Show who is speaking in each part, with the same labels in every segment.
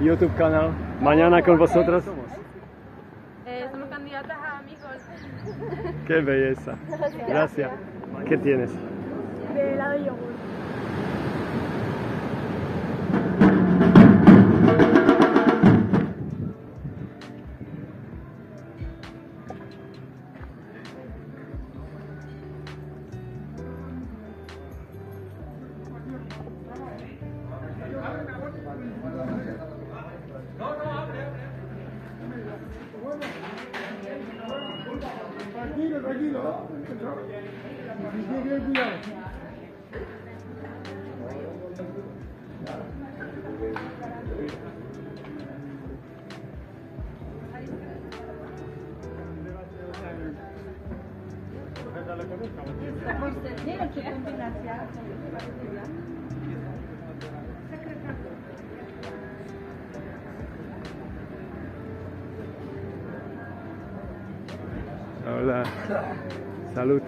Speaker 1: YouTube canal. Mañana con vosotros.
Speaker 2: Somos candidatas a amigos.
Speaker 1: Qué belleza. Gracias. ¿Qué tienes?
Speaker 2: De helado y yogur.
Speaker 3: Tranquilo, tranquilo. Cuidado.
Speaker 1: Hola. Salud.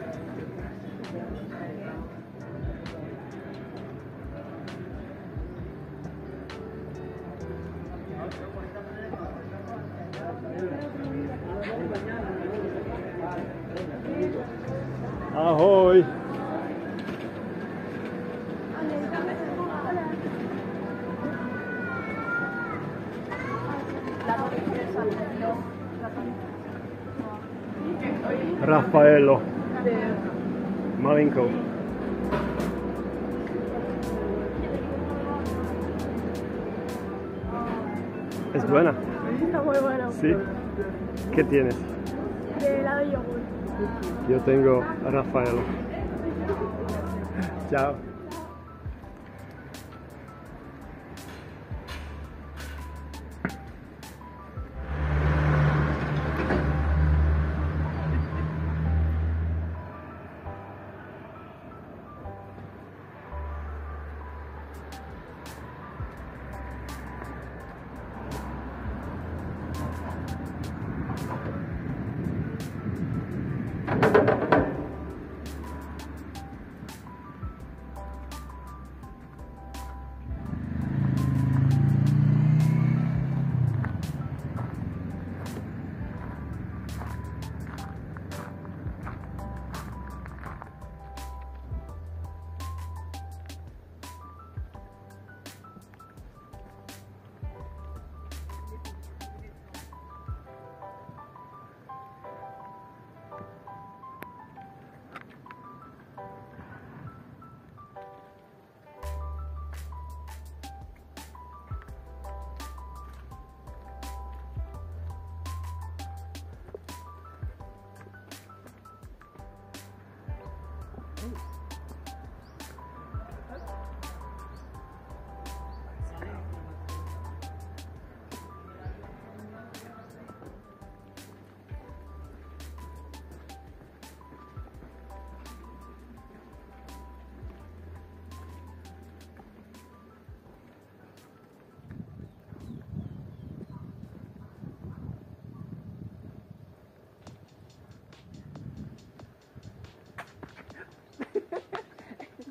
Speaker 1: Ahoy. Raffaello. Malinko. ¿Es buena?
Speaker 2: Está muy bueno.
Speaker 1: Sí. ¿Qué tienes?
Speaker 2: De helado y yogur.
Speaker 1: Yo tengo a Raffaello. Chao.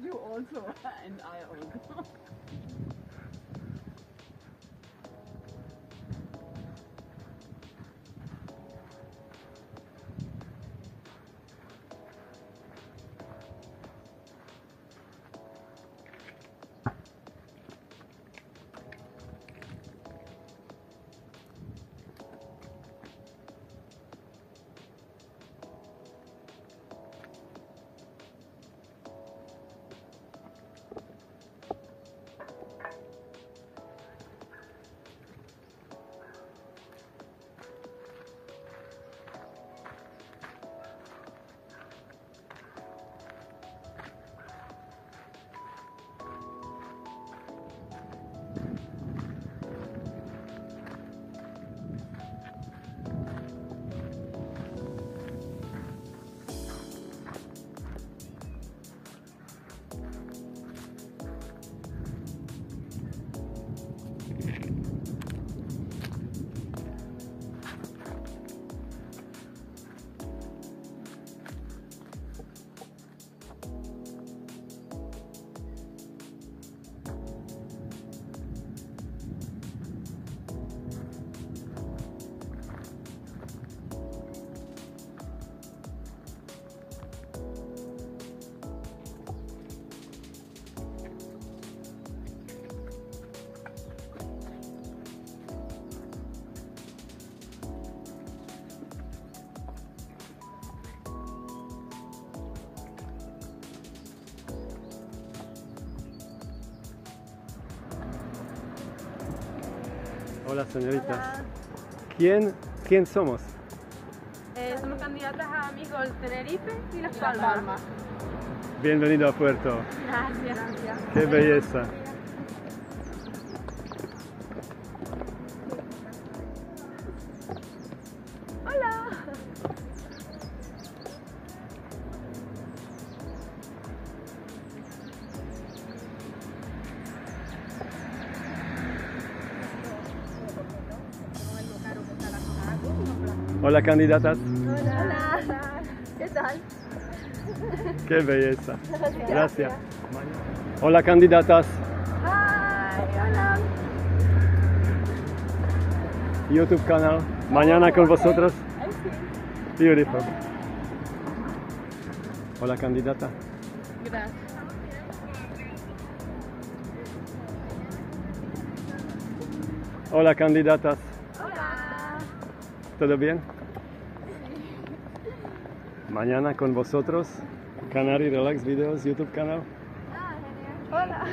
Speaker 4: You also, and I also.
Speaker 1: Hola, señoritas.
Speaker 2: Hola.
Speaker 1: ¿Quién somos?
Speaker 2: Somos candidatas a Miss Gold Tenerife y Las
Speaker 4: Las
Speaker 2: Palmas.
Speaker 4: Palmas.
Speaker 1: Bienvenido a Puerto.
Speaker 2: Gracias.
Speaker 1: Qué belleza.
Speaker 2: Hola.
Speaker 1: Hola, candidatas.
Speaker 2: Hola. ¿Qué tal?
Speaker 1: Qué belleza. Gracias. Hola, candidatas.
Speaker 2: Hi, hola.
Speaker 1: YouTube canal. Mañana con vosotros. Beautiful. Hola, candidata.
Speaker 2: Gracias.
Speaker 1: Hola, candidatas.
Speaker 2: Hola.
Speaker 1: ¿Todo bien? Mañana con vosotros. Canary Relax Videos, YouTube canal.
Speaker 2: Hola.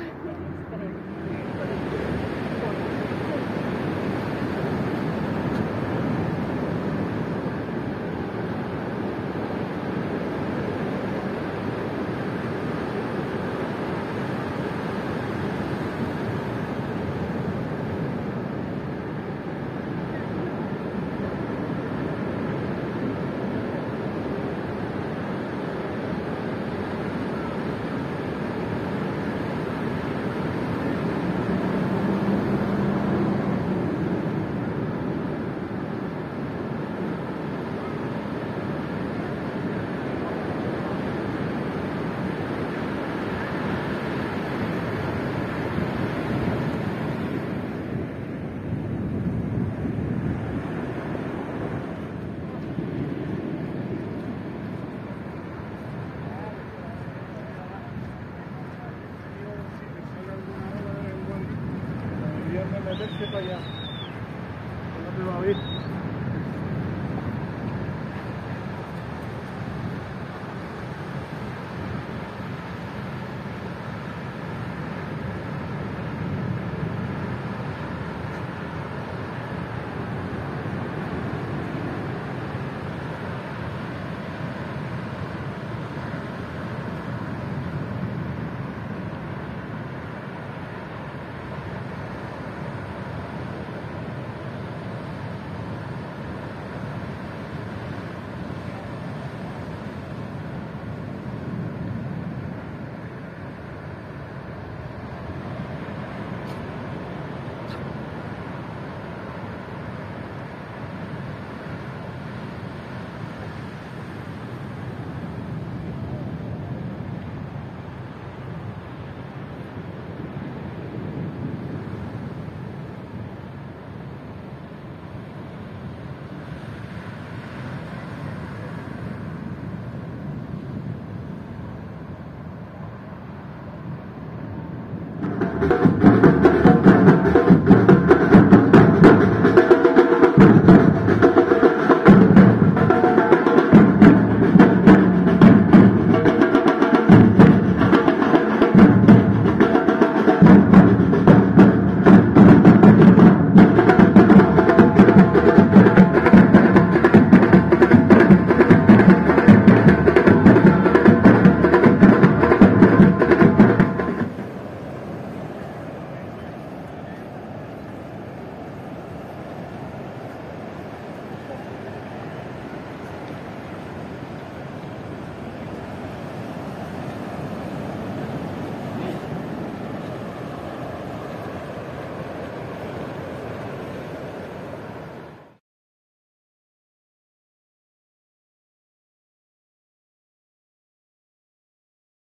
Speaker 3: Meterse para allá. No te va a oír.